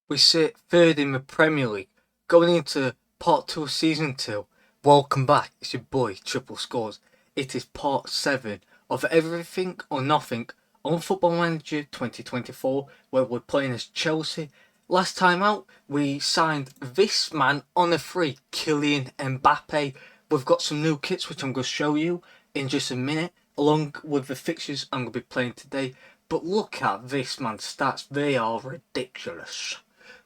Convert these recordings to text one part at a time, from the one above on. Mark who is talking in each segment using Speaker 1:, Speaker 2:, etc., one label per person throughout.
Speaker 1: We sit third in the Premier League, going into part 2 of season 2. Welcome back, it's your boy Triple Scores. It is part 7 of Everything or Nothing on Football Manager 2024, where we're playing as Chelsea. Last time out, we signed this man on a free, Kylian Mbappe. We've got some new kits which I'm going to show you in just a minute, along with the fixtures I'm going to be playing today. But look at this man's stats, they are ridiculous.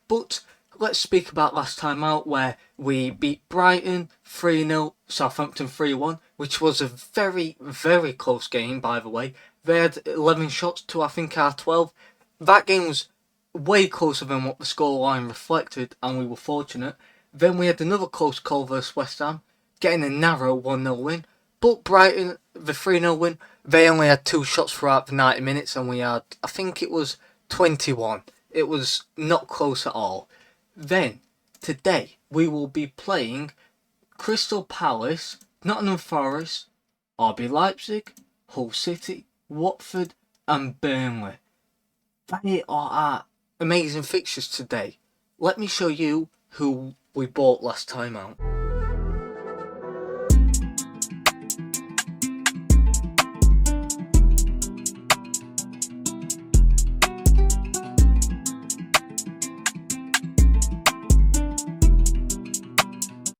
Speaker 1: But let's speak about last time out, where we beat Brighton 3-0, Southampton 3-1, which was a very, very close game, by the way. They had 11 shots to, I think, our 12. That game was way closer than what the scoreline reflected, and we were fortunate. Then we had another close call versus West Ham, getting a narrow 1-0 win. But Brighton, the 3-0 win, they only had 2 shots throughout the 90 minutes, and we had, I think it was 21. It was not close at all. Then, today, we will be playing Crystal Palace, Nottingham Forest, RB Leipzig, Hull City, Watford and Burnley. They are our amazing fixtures today. Let me show you who we bought last time out.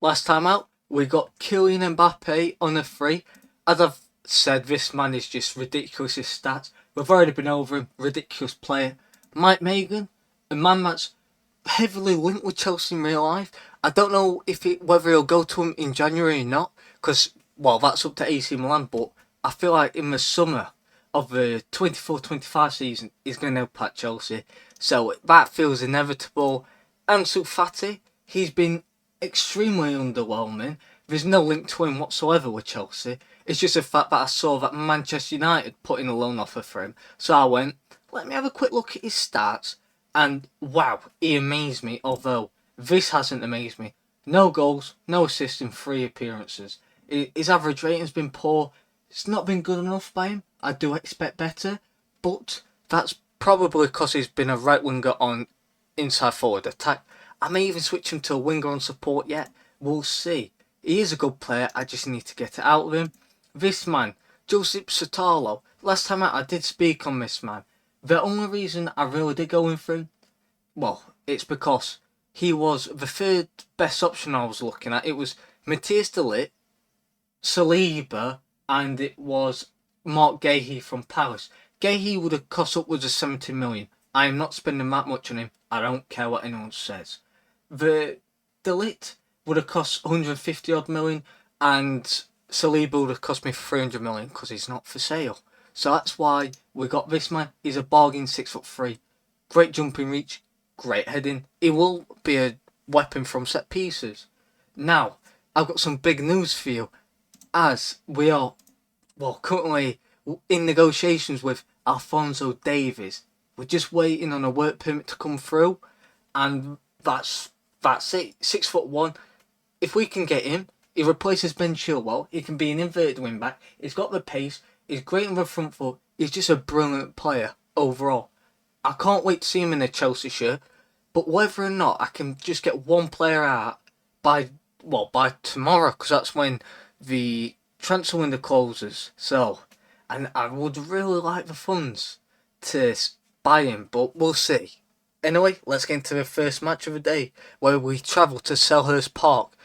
Speaker 1: Last time out, we got Kylian Mbappe on a free. As I've said, this man is just ridiculous, his stats. We've already been over him, ridiculous player. Mike Magan, a man that's heavily linked with Chelsea in real life. I don't know whether he'll go to him in January or not, because, well, that's up to AC Milan, but I feel like in the summer of the 24-25 season, he's going to help at Chelsea. So that feels inevitable. Ansu Fati, he's been extremely underwhelming. There's no link to him whatsoever with Chelsea. It's just the fact that I saw that Manchester United put in a loan offer for him. So I went, let me have a quick look at his stats. And wow, he amazed me. Although this hasn't amazed me. No goals, no assists in 3 appearances. His average rating's been poor. It's not been good enough by him. I do expect better. But that's probably because he's been a right winger on inside forward attack. I may even switch him to a winger on support yet. We'll see. He is a good player. I just need to get it out of him. This man, Josip Sotalo. Last time out, I did speak on this man. The only reason I really did go in for him, well, it's because he was the third best option I was looking at. It was Matthias de Ligt, Saliba, and it was Mark Guéhi from Palace. Guéhi would have cost upwards of 70 million. I am not spending that much on him. I don't care what anyone says. The de Ligt would have cost 150 odd million, and Saliba would have cost me 300 million because he's not for sale. So that's why we got this man. He's a bargain, 6'3", great jumping reach, great heading. He will be a weapon from set pieces. Now, I've got some big news for you, as we are, well, currently in negotiations with Alphonso Davies. We're just waiting on a work permit to come through, and that's it. 6'1". If we can get him, he replaces Ben Chillwell. He can be an inverted wing back. He's got the pace. He's great on the front foot. He's just a brilliant player overall. I can't wait to see him in a Chelsea shirt. But whether or not I can just get one player out by tomorrow, because that's when the transfer window closes. So, and I would really like the funds to buy him, but we'll see. Anyway, let's get into the first match of the day, where we travel to Selhurst Park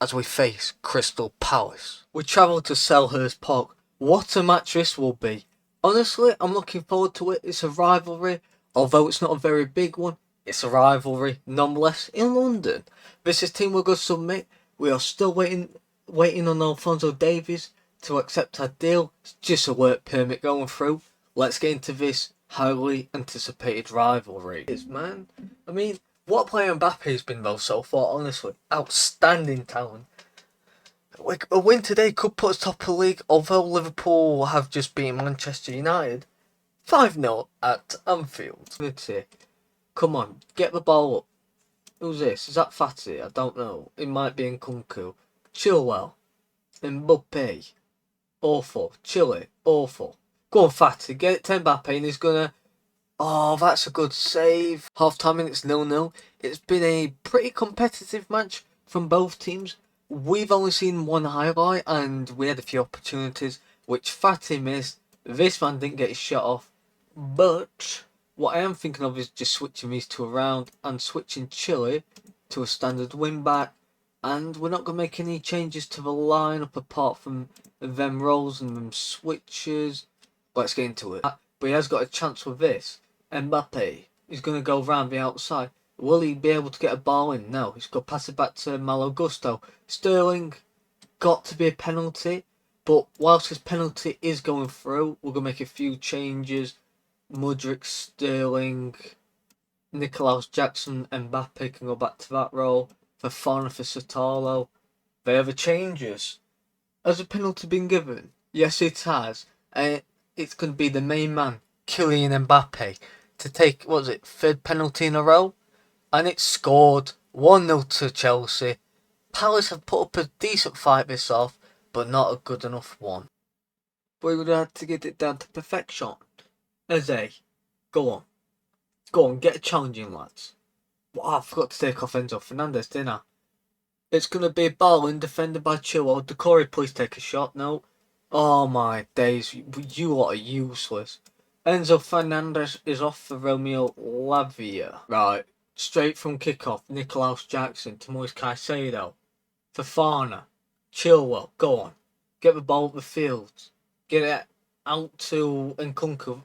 Speaker 1: as we face Crystal Palace. We travel to Selhurst Park. What a match this will be. Honestly, I'm looking forward to it. It's a rivalry, although it's not a very big one. It's a rivalry, nonetheless, in London. This is Team We're going to submit. We are still waiting on Alphonso Davies to accept our deal. It's just a work permit going through. Let's get into this highly anticipated rivalry. Man, I mean, what player Mbappe's been though so far, honestly. Outstanding talent. Like, a win today could put us top of the league, although Liverpool have just beaten Manchester United 5-0 at Anfield. Let's see. Come on, get the ball up. Who's this? Is that Fati? I don't know. It might be Nkunku. Chilwell. Mbappe. Awful. Chile. Awful. Go on, Fati. Get it to Mbappe and he's gonna... Oh, that's a good save. Half time and it's 0-0. It's been a pretty competitive match from both teams. We've only seen one highlight and we had a few opportunities which Fatty missed. This man didn't get his shot off. But what I am thinking of is just switching these two around and switching Chile to a standard wing back. And we're not going to make any changes to the lineup apart from them rolls and them switches. Let's get into it. But he has got a chance with this. Mbappe is going to go round the outside. Will he be able to get a ball in? No. He's got to pass it back to Malo Gusto. Sterling, got to be a penalty. But whilst his penalty is going through, we're going to make a few changes. Mudryk, Sterling, Nicolaus Jackson, Mbappe can go back to that role. Fofana for Sotalo. They have the changes. Has a penalty been given? Yes, it has. It's going to be the main man, Kylian Mbappe, to take, what was it, third penalty in a row? And it's scored 1-0 to Chelsea. Palace have put up a decent fight this off, but not a good enough one. But we would have had to get it down to perfection. Eze, go on. Go on, get challenging, lads. Well, I forgot to take off Enzo Fernandez, didn't I? It's going to be Balin defended by Chilwell. Decore, please take a shot. No. Oh my days, you lot are useless. Enzo Fernandez is off for Romeo Lavia. Right, straight from kickoff, Nicolaus Jackson to Moise Caicedo. Fofana, Chilwell, go on. Get the ball up the field. Get it out to Nkunku.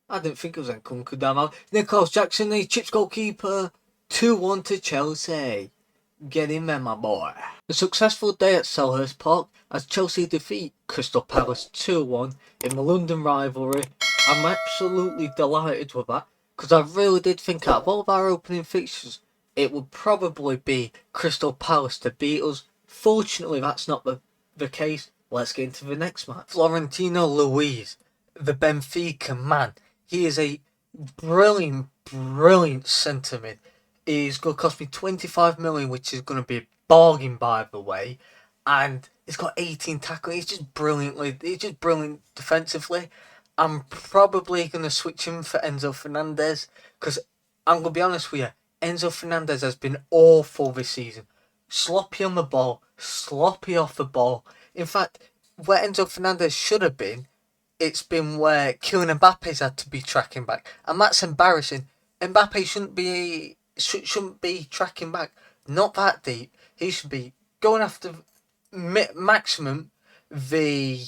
Speaker 1: I didn't think it was Nkunku, damn it. Nicolaus Jackson, the Chips goalkeeper. 2-1 to Chelsea. Get in there, my boy. A successful day at Selhurst Park as Chelsea defeat Crystal Palace 2-1 in the London rivalry. I'm absolutely delighted with that because I really did think out of all of our opening fixtures it would probably be Crystal Palace to beat us. Fortunately, that's not the case. Let's get into the next match. Florentino Luis, the Benfica man. He is a brilliant centre mid. He's going to cost me 25 million, which is going to be a bargain, by the way. And he's got 18 tackles. He's just brilliant defensively. I'm probably going to switch him for Enzo Fernandez because I'm going to be honest with you. Enzo Fernandez has been awful this season. Sloppy on the ball, sloppy off the ball. In fact, where Enzo Fernandez should have been, it's been where Kylian Mbappe's had to be tracking back. And that's embarrassing. Mbappe shouldn't be tracking back. Not that deep. He should be going after maximum the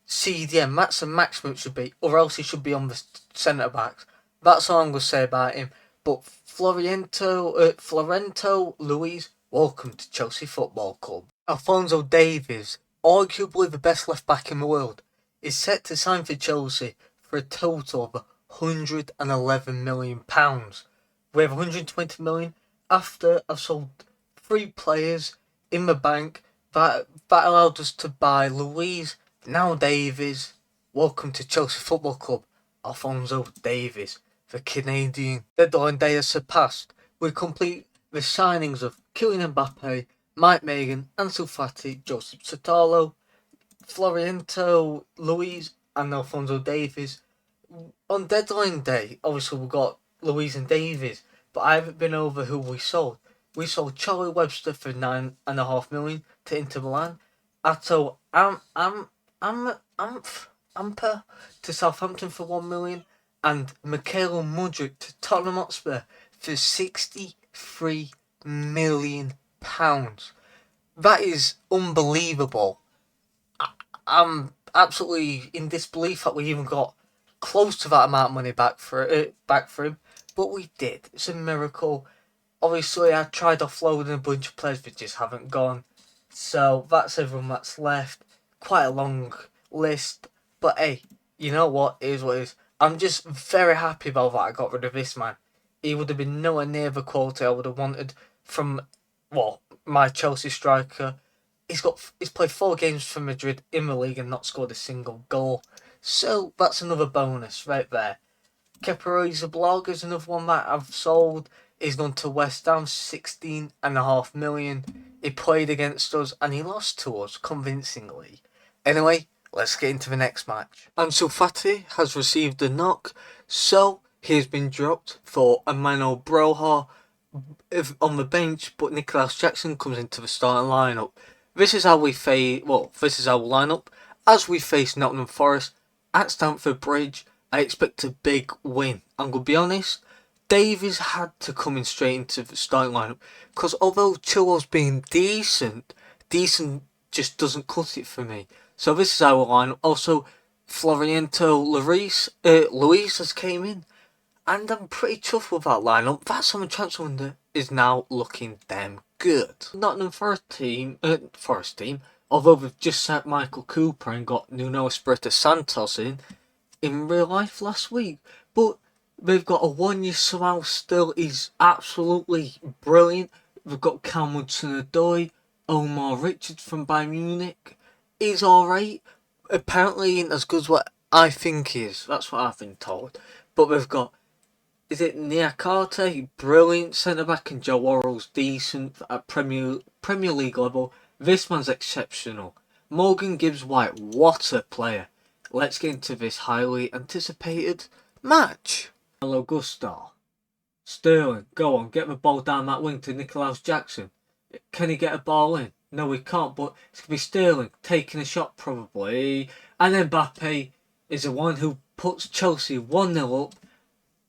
Speaker 1: CDM. That's the maximum it should be. Or else he should be on the centre backs. That's all I'm going to say about him. But Florento Luis, welcome to Chelsea Football Club. Alphonso Davies, arguably the best left back in the world, is set to sign for Chelsea for a total of £111 million. We have 120 million after I've sold 3 players in the bank. That allowed us to buy Luis, now Davies. Welcome to Chelsea Football Club, Alphonso Davies. The Canadian deadline day has surpassed. We complete the signings of Kylian Mbappe, Mike Magan, Ansu Fati, Joseph Sotalo, Florento Luis and Alphonso Davies. On deadline day, obviously we've got Luis and Davies, but I haven't been over who we sold. We sold Charlie Webster for 9.5 million to Inter Milan. Atto Amper to Southampton for 1 million. And Mykhailo Mudryk to Tottenham Hotspur for £63 million. That is unbelievable. I'm absolutely in disbelief that we even got close to that amount of money back for him. But we did. It's a miracle. Obviously, I tried offloading a bunch of players that just haven't gone. So that's everyone that's left. Quite a long list. But hey, you know what? It is what it is. I'm just very happy about that I got rid of this man. He would have been nowhere near the quality I would have wanted from, my Chelsea striker. He's played 4 games for Madrid in the league and not scored a single goal. So that's another bonus right there. Kepa Arrizabalaga is another one that I've sold. He's gone to West Ham, 16.5 million. He played against us and he lost to us convincingly. Anyway, let's get into the next match. Ansu Fati has received a knock, so He has been dropped for Emmanuel Broha on the bench, but Nicholas Jackson comes into the starting lineup. This is how we face. Well, this is our lineup as we face Nottingham Forest at Stamford Bridge. I expect a big win. I'm gonna be honest. Davies had to come in straight into the starting lineup because although Chillwell's been decent just doesn't cut it for me. So this is our lineup. Also, Luis has came in. And I'm pretty chuffed with that lineup. That summer transfer window is now looking damn good. Nottingham Forest team, although they've just sent Michael Cooper and got Nuno Espirito Santos in real life last week. But they've got a 1 year Salah still. He's absolutely brilliant. They've got Cam Hudson-Odoi, Omar Richards from Bayern Munich. He's alright. Apparently ain't as good as what I think he is. That's what I've been told. But they've got Niakate, brilliant centre back, and Joe Worrell's decent at Premier League level. This man's exceptional. Morgan Gibbs White, what a player. Let's get into this highly anticipated match. Hello, Gustav. Sterling, go on, get the ball down that wing to Nicholas Jackson. Can he get a ball in? No, he can't, but it's going to be Sterling taking a shot probably. And then Mbappe is the one who puts Chelsea 1-0 up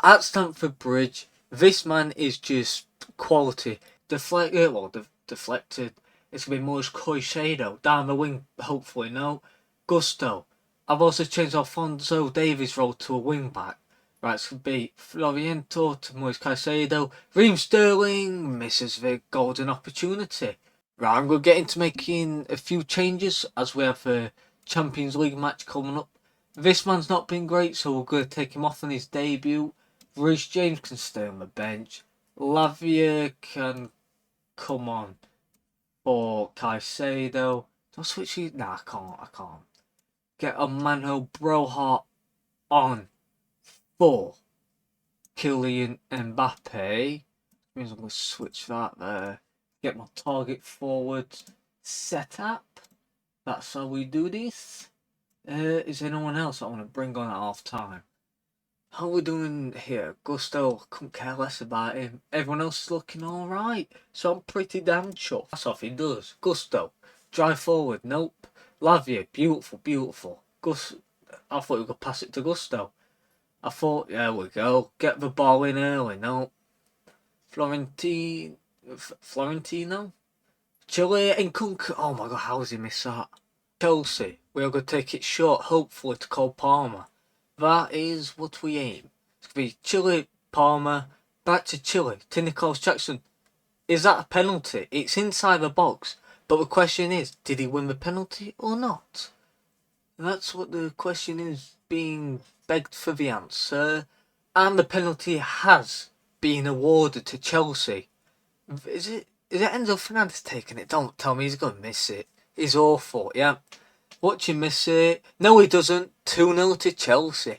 Speaker 1: at Stamford Bridge. This man is just quality. Deflected. It's going to be Moise Caicedo down the wing, hopefully. No. Gusto. I've also changed Alphonso Davies' role to a wing back. Right, it's going to be Floriento to Moise Caicedo. Raheem Sterling misses the golden opportunity. Right, I'm going to get into making a few changes as we have a Champions League match coming up. This man's not been great, so we're going to take him off on his debut. Reece James can stay on the bench. Lavia can come on for Caicedo. Do I switch you? Nah, I can't. Get a Mykhailo Mudryk on for Kylian Mbappe. Means I'm going to switch that there. Get my target forward set up. That's how we do this. Is there anyone else I want to bring on at half time? How are we doing here? Gusto, couldn't care less about him. Everyone else is looking alright. So I'm pretty damn chuffed. That's off he does. Gusto, drive forward. Nope. Lavia, beautiful. I thought we could pass it to Gusto. I thought, there we go. Get the ball in early. No. Florentino? Chile and Kunk. Oh my god, how has he missed that? Chelsea, we are going to take it short, hopefully to Cole Palmer. That is what we aim. It's going to be Chile, Palmer, back to Chile, to Nicholas Jackson. Is that a penalty? It's inside the box. But the question is, did he win the penalty or not? That's what the question is being begged for the answer. And the penalty has been awarded to Chelsea. Is it Enzo Fernandez taking it? Don't tell me he's going to miss it. He's awful, yeah. Watch him miss it. No, he doesn't. 2-0 to Chelsea.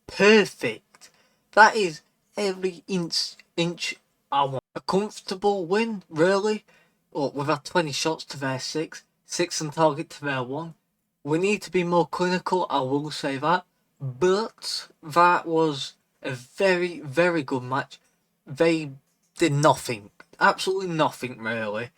Speaker 1: Perfect. That is every inch I want. A comfortable win, really. Look, we've had 20 shots to their 6. 6 on target to their 1. We need to be more clinical, I will say that. But that was a very, very good match. They did nothing. Absolutely nothing, really.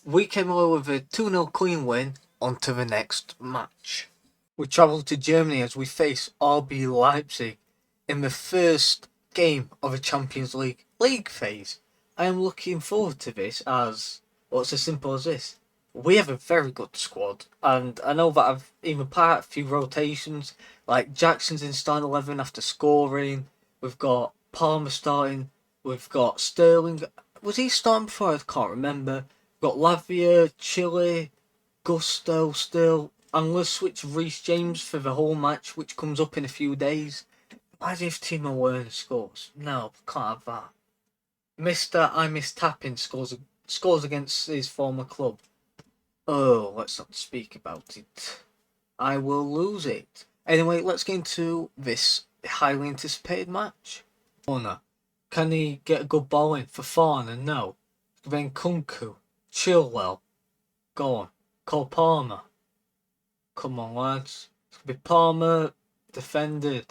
Speaker 1: We came away with a 2-0 clean win. On to the next match. We travel to Germany as we face RB Leipzig in the first game of a Champions League phase. I am looking forward to this as, well, it's as simple as this. We have a very good squad, and I know that I've even put a few rotations, like Jackson's in starting 11 after scoring. We've got Palmer starting. We've got Sterling. Was he starting before? I can't remember. We've got Lavia, Chile, Gusto still. I'm going to switch Reece James for the whole match, which comes up in a few days. Imagine if Timo Werner scores. No, can't have that. Mr. I Miss Tapping scores against his former club. Oh, let's not speak about it. I will lose it. Anyway, let's get into this highly anticipated match. Warner. Can he get a good ball in for Farner? No. Then Kunku. Chillwell. Go on. Cole Palmer. Come on, lads. It's going to be Palmer defended.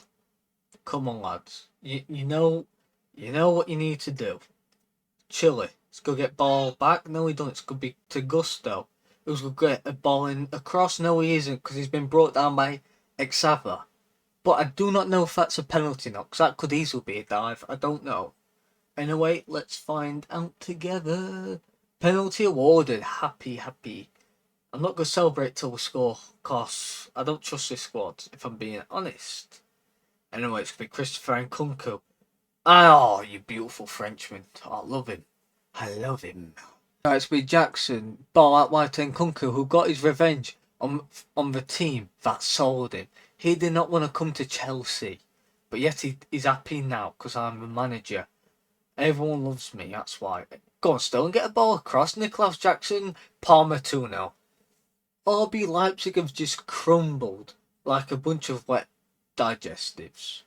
Speaker 1: Come on, lads. You know what you need to do. Chile. Let's go get ball back. No, he don't. It's going to be to Gusto. Who's going to get a ball in across? No, he isn't, because he's been brought down by Xava. But I do not know if that's a penalty now, because that could easily be a dive. I don't know. Anyway, let's find out together. Penalty awarded. Happy. I'm not going to celebrate till we score, because I don't trust this squad, if I'm being honest. Anyway, it's going to be Christopher Nkunku. Oh, you beautiful Frenchman. Oh, I love him. I love him. Right, it's with Jackson, ball out wide to Nkunku, who got his revenge on the team that sold him. He did not want to come to Chelsea, but yet he's happy now because I'm the manager. Everyone loves me, that's why. Go on, Stone, get a ball across. Nicholas Jackson, Palmer 2-0. RB Leipzig have just crumbled like a bunch of wet digestives.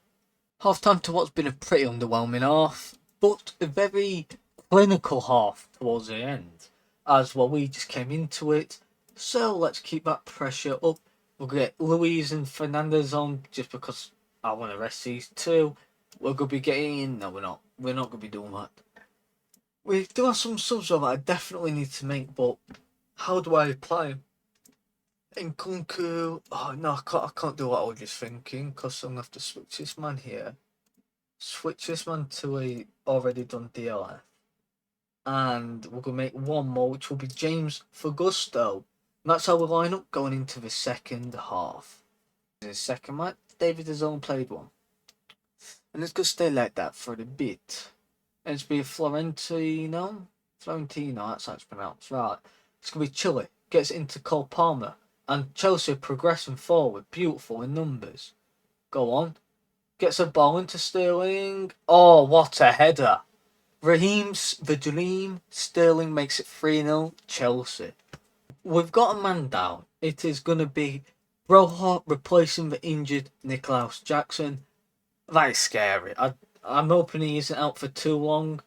Speaker 1: Half time to what's been a pretty underwhelming half, but a very clinical half towards the end, as well we just came into it. So let's keep that pressure up. We'll get Luis and Fernandez on just because I want to rest these two. We're going to be getting... No, we're not. We're not going to be doing that. We do have some subs that I definitely need to make, but how do I apply them? Nkunku... Oh, no, I can't do what I was just thinking, because I'm going to have to switch this man here. Switch this man to a already done DLF. And we're going to make one more, which will be James for Gusto. And that's how we line up going into the second half. In the second match, David has only played one. And it's going to stay like that for a bit. And it's be Florentino, that's how it's pronounced, right. It's going to be Chile, gets into Cole Palmer. And Chelsea progressing forward, beautiful in numbers. Go on. Gets a ball into Sterling. Oh, what a header. Raheem's the dream. Sterling makes it 3-0 Chelsea. We've got a man down. It is going to be Broha replacing the injured Nicholas Jackson. That is scary. I'm hoping he isn't out for too long.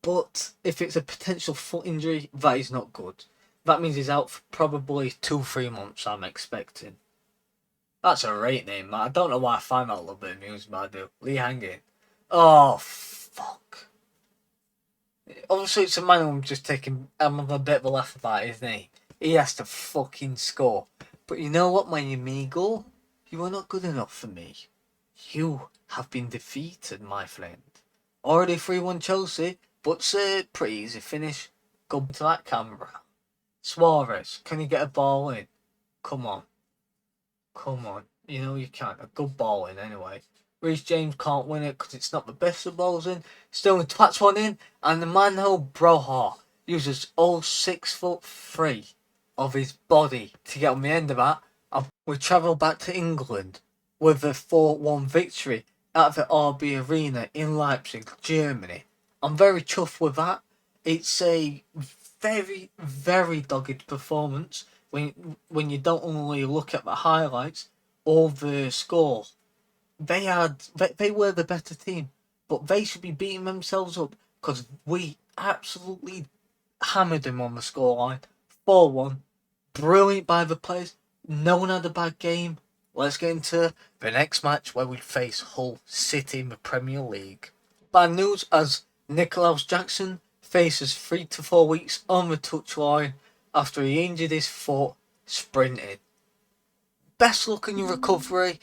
Speaker 1: But if it's a potential foot injury, that is not good. That means he's out for probably 2-3 months, I'm expecting. That's a great name, man. I don't know why I find that a little bit amusing, but I do. Lee Hangin. Oh, fuck. Obviously, it's a man who I'm just taking... I'm having a bit of a laugh about his name. He has to fucking score. But you know what, my amigo? You are not good enough for me. You have been defeated, my friend. Already 3-1 Chelsea, but it's a pretty easy finish. Go to that camera. Suarez, can you get a ball in? Come on. Come on. You know you can. A good ball in anyway. Reece James can't win it because it's not the best of balls in. Still twats one in. And the man who Broha uses all 6'3" of his body to get on the end of that. And we travel back to England with a 4-1 victory at the RB Arena in Leipzig, Germany. I'm very chuffed with that. It's a very, very dogged performance when you don't only look at the highlights or the score. They were the better team, but they should be beating themselves up because we absolutely hammered them on the scoreline. 4-1. Brilliant by the players. No one had a bad game. Let's get into the next match where we face Hull City in the Premier League. Bad news as Nicholas Jackson faces 3 to 4 weeks on the touchline after he injured his foot sprinting. Best luck in your recovery.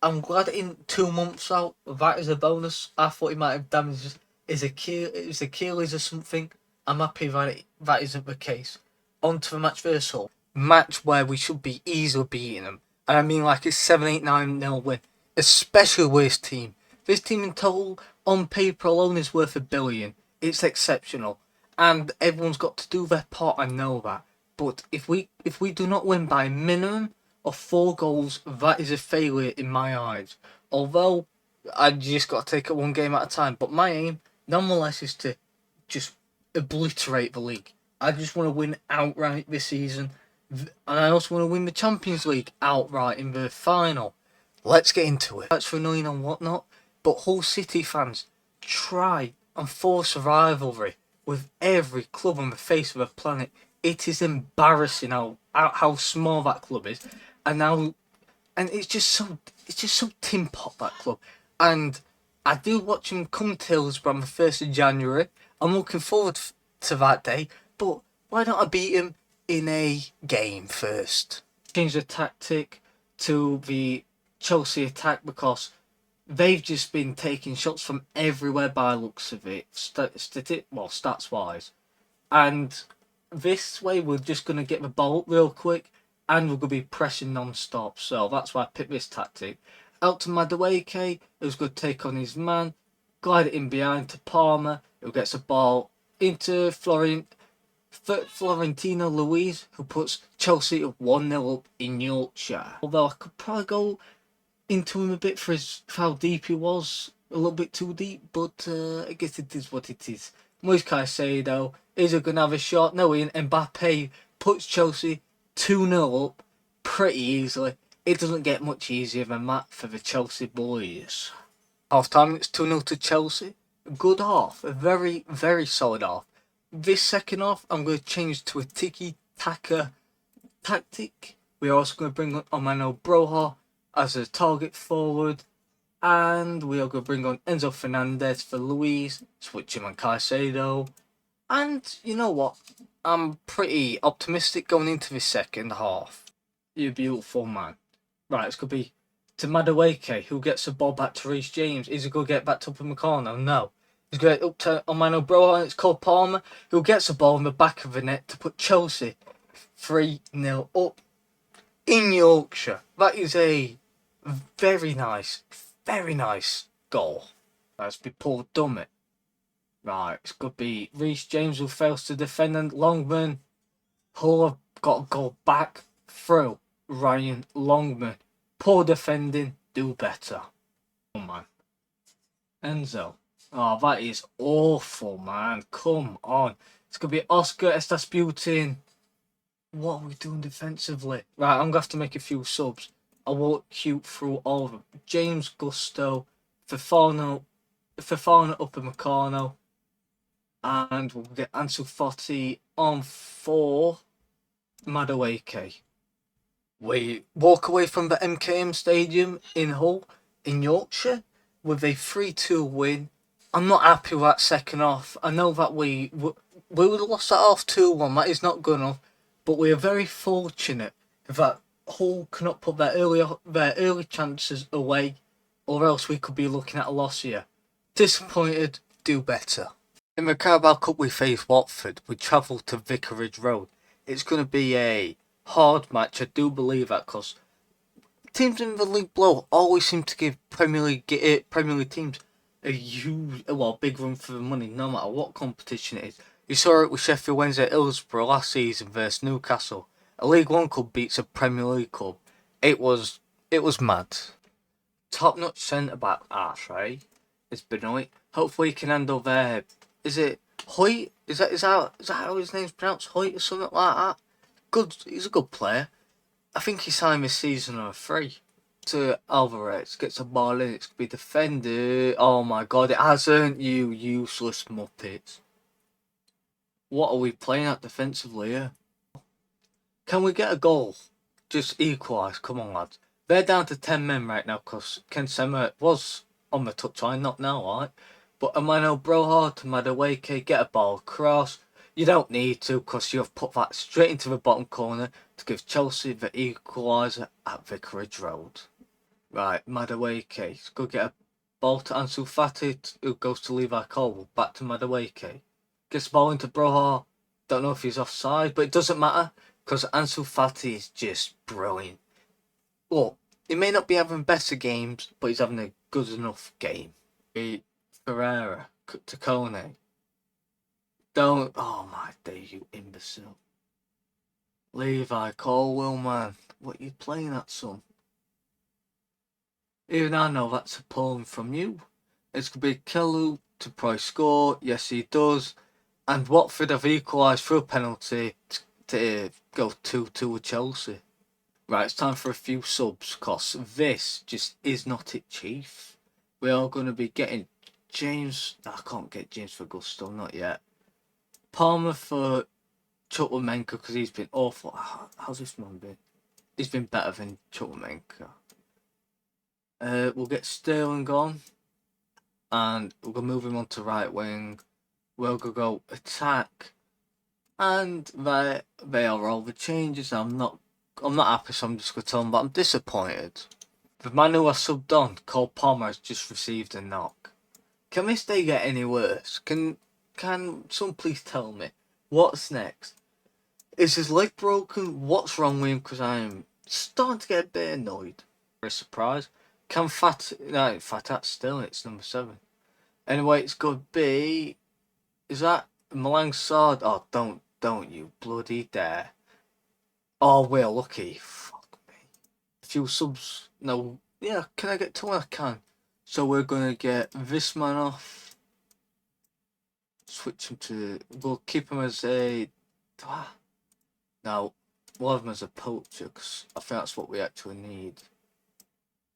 Speaker 1: I'm glad in 2 months out, that is a bonus. I thought he might have damaged his Achilles or something. I'm happy that isn't the case. On to the match versus Hull. Match where we should be easily beating them. And I mean like it's 7-8-9-0 win. Especially with this team. This team in total, on paper alone, is worth $1 billion. It's exceptional. And everyone's got to do their part, I know that. But if we do not win by a minimum of 4 goals, that is a failure in my eyes. Although, I just got to take it one game at a time. But my aim, nonetheless, is to just obliterate the league. I just want to win outright this season. And I also want to win the Champions League outright in the final. Let's get into it. That's for annoying and whatnot. But Hull City fans, try and force a rivalry with every club on the face of the planet. It is embarrassing how small that club is, and it's just so tin pot, that club. And I do watch him come to Hillsborough on the 1st of January. I'm looking forward to that day. But why don't I beat him in a game first? Change the tactic to the Chelsea attack because they've just been taking shots from everywhere by looks of it, stats wise. And this way we're just going to get the ball up real quick and we're going to be pressing non-stop. So that's why I picked this tactic. Out to Madueke, who's going to take on his man. Glide it in behind to Palmer, who gets the ball into Florentino Luis, who puts Chelsea at 1-0 up in Yorkshire. Although I could probably go into him a bit for how deep he was. A little bit too deep, but I guess it is what it is. Mykhailo is he going to have a shot? No, Mbappe puts Chelsea 2-0 up pretty easily. It doesn't get much easier than that for the Chelsea boys. Half time, it's 2-0 to Chelsea. A good half, a very, very solid half. This second half, I'm going to change to a tiki-taka tactic. We're also going to bring on Omano Broha as a target forward. And we are going to bring on Enzo Fernandez for Luis, switch him on Caicedo. And you know what? I'm pretty optimistic going into the second half. You beautiful man. Right, it's going to be to Madueke, who gets the ball back to Reece James. Is he going to get back to Upamecano? No. He's going to get up to Omano Broha, and it's called Palmer, who gets the ball in the back of the net to put Chelsea 3-0 up in Yorkshire. That is a very nice goal. That's been Paul Dummett. Right, it's going to be Reece James who fails to defend, and Longman. Hull have got to go back through Ryan Longman. Poor defending, do better. Oh man. Enzo. Oh, that is awful, man. Come on. It's going to be Oscar Estasputin. What are we doing defensively? Right, I'm going to have to make a few subs. I won't queue through all of them. James Gusto, Fofana Upamecano, and we'll get Ansu Fati on for Madueke. We walk away from the MKM Stadium in Hull, in Yorkshire, with a 3-2 win. I'm not happy with that second half. I know that we would have lost that half 2-1. That is not good enough. But we are very fortunate that Hull cannot put their early chances away, or else we could be looking at a loss here. Disappointed, do better. In the Carabao Cup we face Watford. We travel to Vicarage Road. It's going to be a hard match, I do believe that, because teams in the league below always seem to give Premier League teams a big run for the money, no matter what competition it is. You saw it with Sheffield Wednesday at Hillsborough last season versus Newcastle. A League One club beats a Premier League club. It was mad. Top-notch centre-back Archie is Benoit. Hopefully he can handle their... Is it Hoyt? Is that how his name's pronounced? Hoyt or something like that? Good. He's a good player. I think he signed this season on a free. To Alvarez, gets a ball in, it's going to be defended. Oh my god, it hasn't, you useless muppets. What are we playing at defensively here? Can we get a goal? Just equalise, come on lads. They're down to 10 men right now because Ken Sema was on the touchline, not now, right? But Omano Broha to Madueke, get a ball across. You don't need to because you've put that straight into the bottom corner to give Chelsea the equaliser at Vicarage Road. Right, Madueke. He's going to get a ball to Ansu Fati, who goes to Levi Colwill. Back to Madueke. Gets the ball into Broha. Don't know if he's offside, but it doesn't matter because Ansu Fati is just brilliant. Look, he may not be having better games, but he's having a good enough game. Ferreira to Kone. Don't. Oh my day, you imbecile. Levi Colwill, man. What are you playing at, son? Even I know that's appalling from you. It's going to be Kelu to probably score. Yes, he does. And Watford have equalised through a penalty to go 2-2 with Chelsea. Right, it's time for a few subs because this just is not it, Chief. We are going to be getting James. I can't get James for Gusto, not yet. Palmer for Chukwuemeka because he's been awful. How's this man been? He's been better than Chukwuemeka. We'll get Sterling on, and we'll move him on to right wing. We'll go attack, and they are all the changes. I'm not happy, so I'm just going to tell them, but I'm disappointed. The man who I subbed on, Cole Palmer, has just received a knock. Can this day get any worse? Can someone please tell me what's next? Is his leg broken? What's wrong with him? Because I'm starting to get a bit annoyed. Very surprised. Can Fatat's still, it's number 7. Anyway, it's going to be, is that Malang Sard? Oh, don't you bloody dare. Oh, we're lucky. Fuck me. A few subs. No, yeah, can I get to one? I can. So we're going to get this man off. Switch him to, we'll keep him as a, now, we'll have him as a poacher, because I think that's what we actually need.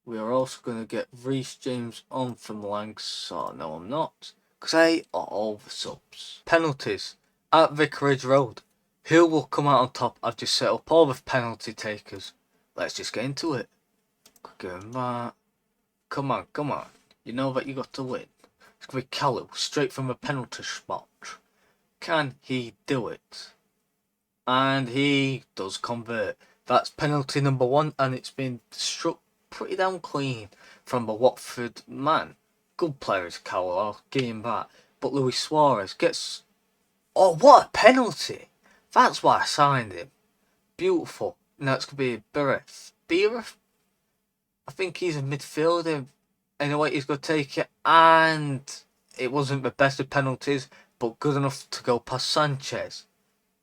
Speaker 1: We are also going to get Reece James on from Langsar. No, I'm not, because they are all the subs. Penalties at Vicarage Road. Who will come out on top? I've just set up all the penalty takers. Let's just get into it. Come on. You know that you got to win. It's going to be Kalu, straight from a penalty spot. Can he do it? And he does convert. That's penalty number 1, and it's been struck pretty damn clean from the Watford man. Good player is Kalu, I'll give him that. But Luis Suarez gets... Oh, what a penalty! That's why I signed him. Beautiful. Now it's going to be Bereth. I think he's a midfielder. Anyway, he's going to take it, and it wasn't the best of penalties, but good enough to go past Sanchez.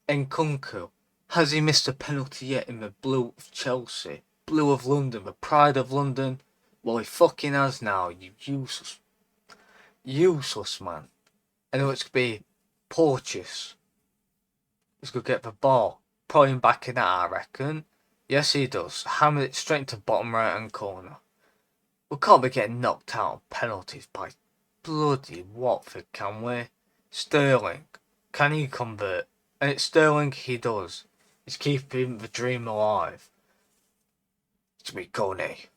Speaker 1: Nkunku. Has he missed a penalty yet in the blue of Chelsea? Blue of London, the pride of London? Well, he fucking has now, you useless man. Anyway, it's going to be Porteous. He's going to get the ball. Probably back in that, I reckon. Yes, he does. Hammered it straight into the bottom right hand corner. We can't be getting knocked out on penalties by bloody Watford, can we? Sterling. Can he convert? And it's Sterling, he does. He's keeping the dream alive. It's me, Kone.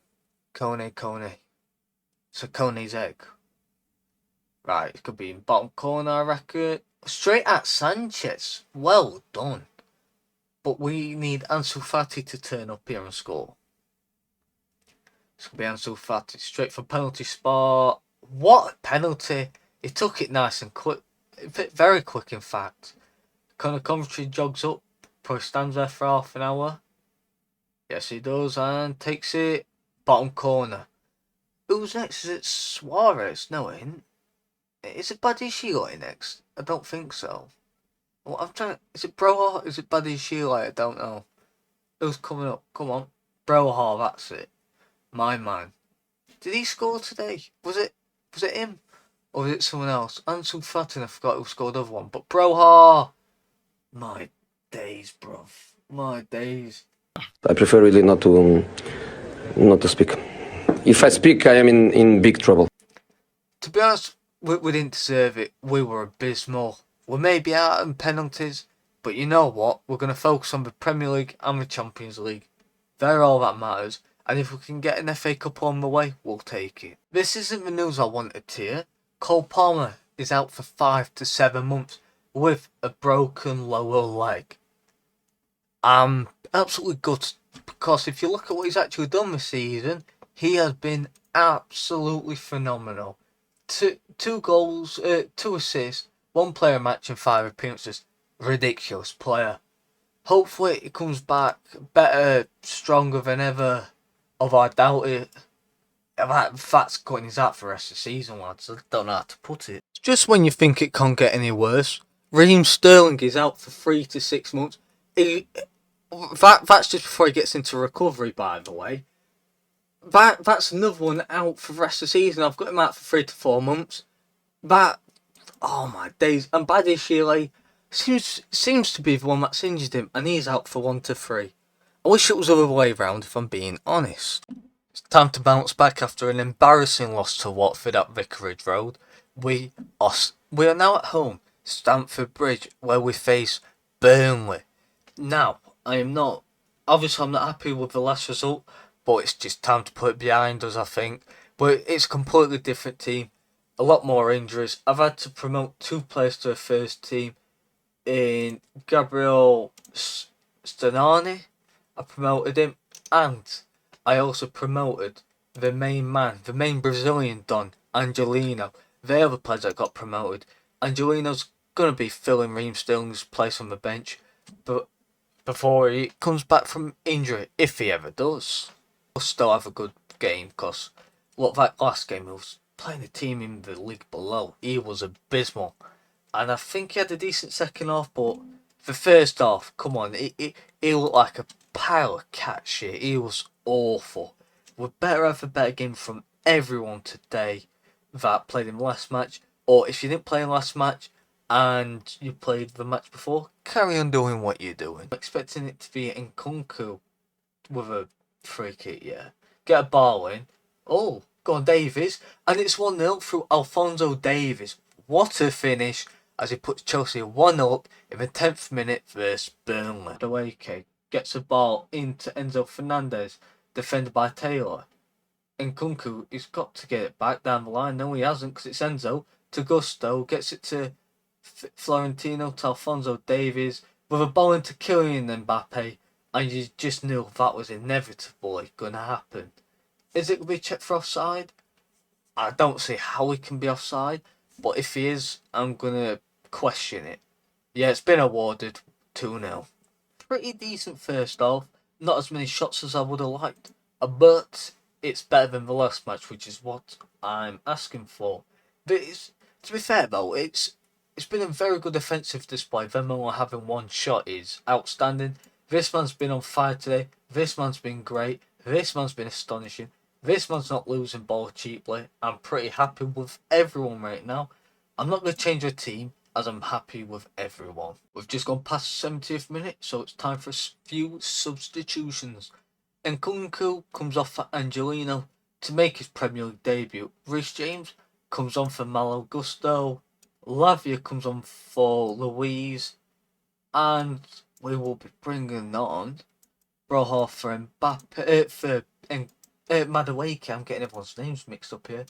Speaker 1: So Kone's egg. Right, it could be in bottom corner, I reckon. Straight at Sanchez. Well done. But we need Ansu Fati to turn up here and score. It's going to be Ansu Fati. Straight for penalty spot. What a penalty. He took it nice and quick. Very quick, in fact. Conor Coventry jogs up. Probably stands there for half an hour. Yes, he does. And takes it. Bottom corner. Who's next? Is it Suarez? No, it ain't. Is it Badiashile next? I don't think so. Well, I'm trying. Is it Broha? Is it Badiashile? I don't know. Who's coming up? Come on. Broha, that's it. My man. Did he score today? Was it him? Or was it someone else? Ansu Fati, I forgot who scored the other one. But Broha! My days, bruv. My days.
Speaker 2: I prefer really not to speak. If I speak, I am in big trouble.
Speaker 1: To be honest, we didn't deserve it. We were abysmal. We may be out on penalties, but you know what? We're going to focus on the Premier League and the Champions League. They're all that matters. And if we can get an FA Cup on the way, we'll take it. This isn't the news I wanted to hear. Cole Palmer is out for 5 to 7 months with a broken lower leg. I'm absolutely gutted, because if you look at what he's actually done this season, he has been absolutely phenomenal. Two goals, 2 assists, 1 player match and 5 appearances. Ridiculous player. Hopefully he comes back better, stronger than ever. Although I doubt it. That's cutting his out for the rest of the season, lads. I don't know how to put it. Just when you think it can't get any worse, Raheem Sterling is out for 3 to 6 months. That's just before he gets into recovery, by the way. That's another one out for the rest of the season. I've got him out for 3 to 4 months. Oh my days. And Badiashile seems to be the one that's injured him, and he's out for 1 to 3. I wish it was the other way round, if I'm being honest. It's time to bounce back after an embarrassing loss to Watford at Vicarage Road. We are now at home, Stamford Bridge, where we face Burnley. Now, I'm not happy with the last result, but it's just time to put it behind us, I think. But it's a completely different team. A lot more injuries. I've had to promote 2 players to the first team in Gabriel Stanani. I promoted him, and I also promoted the main man, the main Brazilian Don, Angelino. The other players that got promoted. Angelino's going to be filling Raheem Sterling's place on the bench, but before he comes back from injury, if he ever does. He'll still have a good game, because look, that last game he was playing a team in the league below. He was abysmal, and I think he had a decent second half, but the first half, come on, he looked like a pile of cat shit. He was awful. We'd better have a better game from everyone today that played in the last match, or if you didn't play in the last match and you played the match before, carry on doing what you're doing. I'm expecting it to be Nkunku with a free kick, yeah. Get a ball in. Oh, go on Davies. And it's 1-0 through Alphonso Davies. What a finish as he puts Chelsea 1-0 up in the 10th minute versus Burnley. The away kick gets the ball into Enzo Fernandez, defended by Taylor. Nkunku, he's got to get it back down the line. No, he hasn't, because it's Enzo to Gusto. Gets it to Florentino to Alphonso Davies with a ball into Kylian Mbappe, and you just knew that was inevitably going to happen. Is it going to be checked for offside? I don't see how he can be offside, but if he is, I'm going to question it. Yeah, it's been awarded 2-0. Pretty decent first half, not as many shots as I would have liked, but it's better than the last match, which is what I'm asking for. To be fair though, it's been a very good defensive display. Them only having 1 shot is outstanding. This man's been on fire today. This man's been great. This man's been astonishing. This man's not losing ball cheaply. I'm pretty happy with everyone right now. I'm not going to change the team, as I'm happy with everyone. We've just gone past the 70th minute, so it's time for a few substitutions. Nkunku comes off for Angelino to make his Premier League debut. Reece James comes on for Malo Gusto. Lavia comes on for Louise. And we will be bringing on Broha for Mbappe, Madueke. I'm getting everyone's names mixed up here.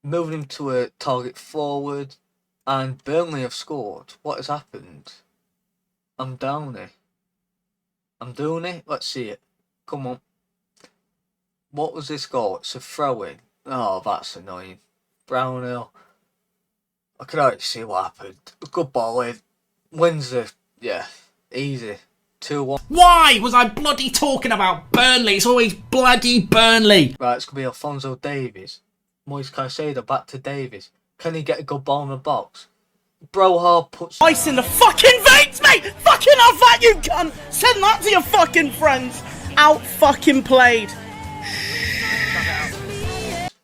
Speaker 1: Moving him to a target forward. And Burnley have scored. What has happened? I'm down here. I'm doing it. Let's see it. Come on. What was this goal? It's a throw-in. Oh, that's annoying. Brownhill. I could already see what happened. A good ball in. Wins the... Yeah. Easy. 2-1.
Speaker 3: Why was I bloody talking about Burnley? It's always bloody Burnley.
Speaker 1: Right, it's going to be Alphonso Davies. Moise Caicedo back to Davies. Can he get a good ball in the box? Broha puts...
Speaker 3: Ice in the fucking veins, mate! Fucking have that, you cunt! Send that to your fucking friends! Out fucking played.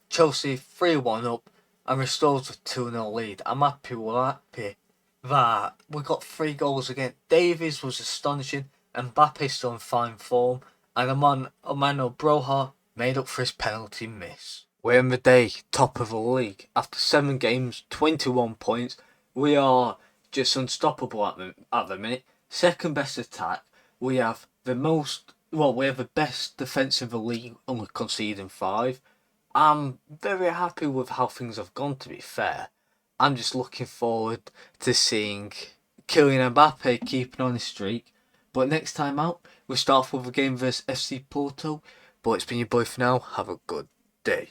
Speaker 1: Chelsea 3-1 up and restores a 2-0 lead. I'm happy that we got 3 goals again. Davies was astonishing. Mbappe's still in fine form. And Amano Broha made up for his penalty miss. We're in the day, top of the league. After 7 games, 21 points. We are just unstoppable at the minute. Second best attack. We have the best defence in the league, only conceding 5. I'm very happy with how things have gone, to be fair. I'm just looking forward to seeing Kylian Mbappe keeping on his streak. But next time out, we'll start off with a game versus FC Porto. But it's been your boy for now. Have a good day.